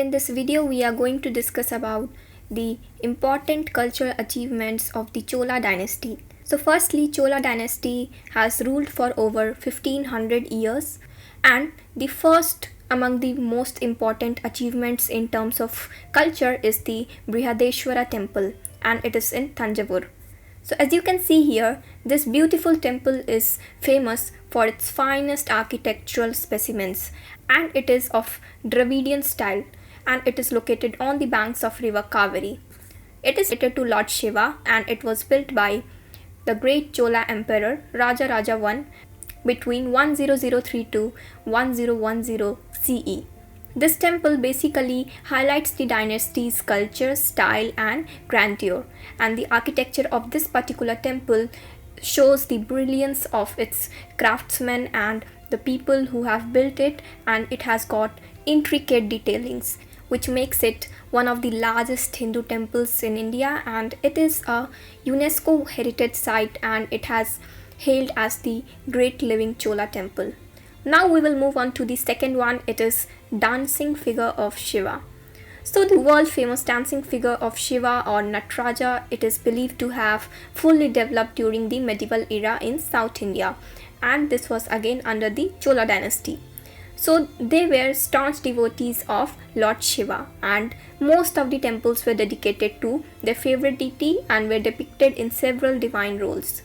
In this video, we are going to discuss about the important cultural achievements of the Chola dynasty. So firstly, Chola dynasty has ruled for over 1500 years, and the first among the most important achievements in terms of culture is the Brihadeshwara temple, and it is in Thanjavur. So as you can see here, this beautiful temple is famous for its finest architectural specimens, and it is of Dravidian style, and it is located on the banks of river Kaveri. It is related to Lord Shiva, and it was built by the great Chola emperor Raja Raja I between 10032 to 1010 CE. This temple basically highlights the dynasty's culture, style and grandeur, and the architecture of this particular temple shows the brilliance of its craftsmen and the people who have built it, and it has got intricate detailings which makes it one of the largest Hindu temples in India, and it is a UNESCO heritage site, and it has hailed as the great living Chola temple. Now we will move on to the second one. It is dancing figure of Shiva. So the world famous dancing figure of Shiva or Nataraja, it is believed to have fully developed during the medieval era in South India, and this was again under the Chola dynasty. So they were staunch devotees of Lord Shiva, and most of the temples were dedicated to their favorite deity and were depicted in several divine roles.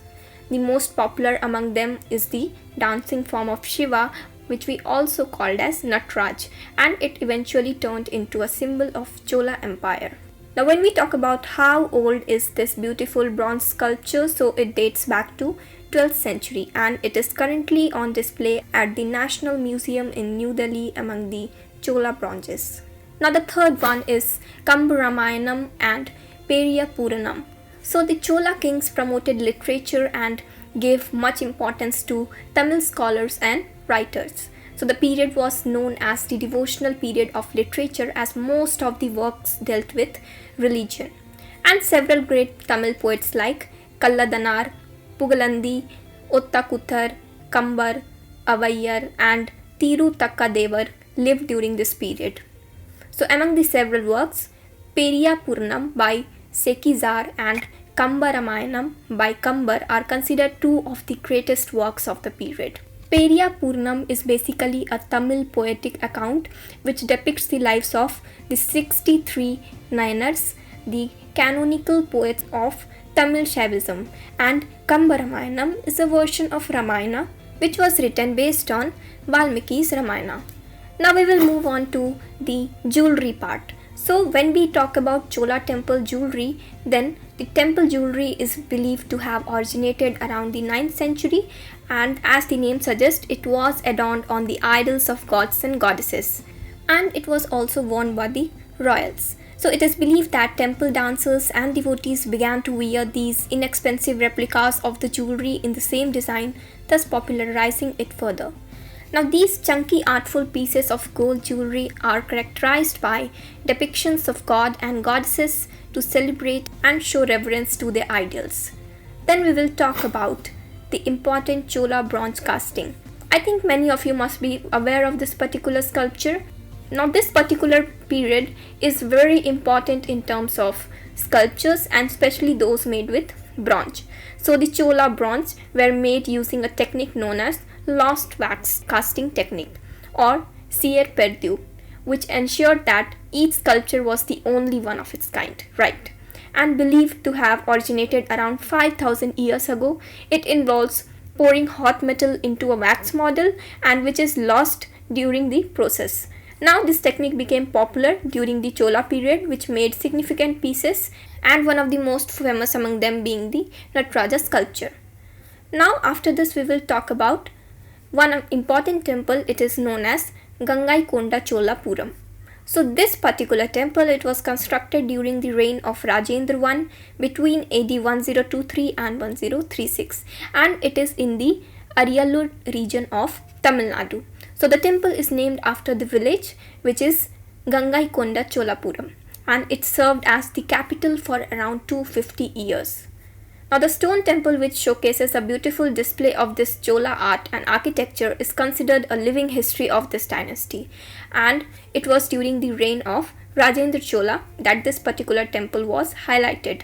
The most popular among them is the dancing form of Shiva, which we also called as Nataraj, and it eventually turned into a symbol of Chola Empire. Now when we talk about how old is this beautiful bronze sculpture, so it dates back to 12th century, and it is currently on display at the National Museum in New Delhi among the Chola bronzes. Now the third one is Kambu Ramayanam and Periya Puranam. So the Chola kings promoted literature and gave much importance to Tamil scholars and writers. So the period was known as the devotional period of literature, as most of the works dealt with religion. And several great Tamil poets like Kalladanar, Pugalandi, Ottakuthar, Kambar, Avayyar and Thiru Takkadevar lived during this period. So among the several works, Periya Puranam by Sekizar and Kamba Ramayanam by Kambar are considered two of the greatest works of the period. Periya Puranam is basically a Tamil poetic account which depicts the lives of the 63 Nayanars, the canonical poets of Tamil Shaivism, and Kamba Ramayanam is a version of Ramayana which was written based on Valmiki's Ramayana. Now we will move on to the jewelry part. So when we talk about Chola temple jewelry, then the temple jewelry is believed to have originated around the 9th century, and as the name suggests, it was adorned on the idols of gods and goddesses, and it was also worn by the royals. So it is believed that temple dancers and devotees began to wear these inexpensive replicas of the jewelry in the same design, thus popularizing it further. Now these chunky artful pieces of gold jewelry are characterized by depictions of god and goddesses to celebrate and show reverence to their idols. Then we will talk about the important Chola bronze casting. I think many of you must be aware of this particular sculpture. Now this particular period is very important in terms of sculptures, and especially those made with bronze. So the Chola bronze were made using a technique known as lost wax casting technique or Sier Perdu, which ensured that each sculpture was the only one of its kind, right? And believed to have originated around 5000 years ago. It involves pouring hot metal into a wax model, and which is lost during the process. Now this technique became popular during the Chola period, which made significant pieces, and one of the most famous among them being the Nataraja sculpture. Now after this we will talk about one important temple. It is known as Gangaikunda Cholapuram. So this particular temple, it was constructed during the reign of Rajendra I between AD 1023 and 1036, and it is in the Ariyalur region of Tamil Nadu. So the temple is named after the village, which is Gangaikunda Cholapuram, and it served as the capital for around 250 years. Now, the stone temple, which showcases a beautiful display of this Chola art and architecture, is considered a living history of this dynasty, and it was during the reign of Rajendra Chola that this particular temple was highlighted.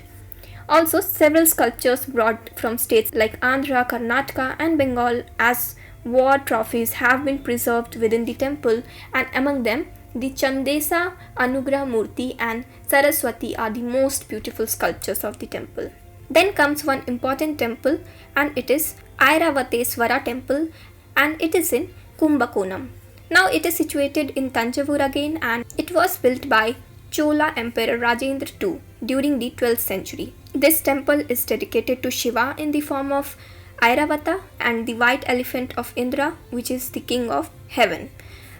Also, several sculptures brought from states like Andhra, Karnataka, and Bengal as war trophies have been preserved within the temple, and among them, the Chandesa, Anugrah Murti, and Saraswati are the most beautiful sculptures of the temple. Then comes one important temple, and it is Airavateswara temple, and it is in Kumbakonam. Now it is situated in Tanjavur again, and it was built by Chola Emperor Rajendra II during the 12th century. This temple is dedicated to Shiva in the form of Airavata and the white elephant of Indra, which is the king of heaven.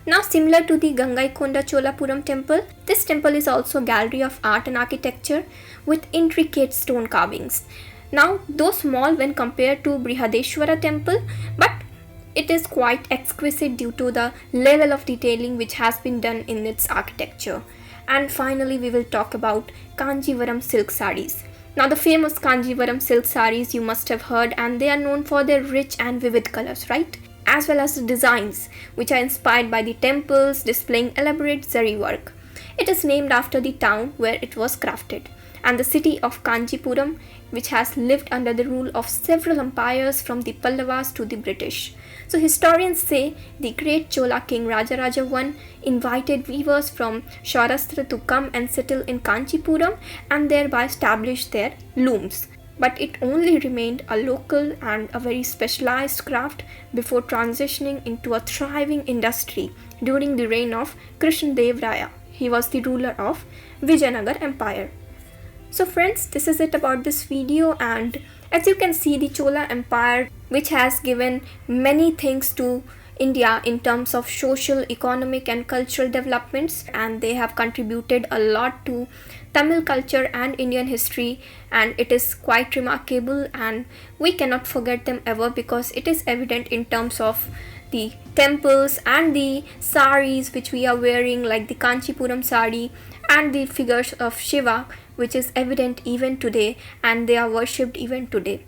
Now, similar to the Gangaikunda Cholapuram temple, this temple is also a gallery of art and architecture with intricate stone carvings. Now, though small when compared to Brihadeshwara temple, but it is quite exquisite due to the level of detailing which has been done in its architecture. And finally, we will talk about Kanjivaram silk sarees. Now, the famous Kanjivaram silk sarees you must have heard, and they are known for their rich and vivid colors, right? As well as the designs, which are inspired by the temples displaying elaborate zari work. It is named after the town where it was crafted, and the city of Kanchipuram, which has lived under the rule of several empires from the Pallavas to the British. So historians say the great Chola king Rajaraja I invited weavers from Saurashtra to come and settle in Kanchipuram and thereby establish their looms. But it only remained a local and a very specialized craft before transitioning into a thriving industry during the reign of Krishnadev Raya. He was the ruler of Vijayanagar Empire. So friends, this is it about this video, and as you can see, the Chola Empire, which has given many things to India in terms of social, economic and cultural developments, and they have contributed a lot to Tamil culture and Indian history, and it is quite remarkable and we cannot forget them ever because it is evident in terms of the temples and the sarees which we are wearing, like the Kanchipuram Saree, and the figures of Shiva, which is evident even today and they are worshipped even today.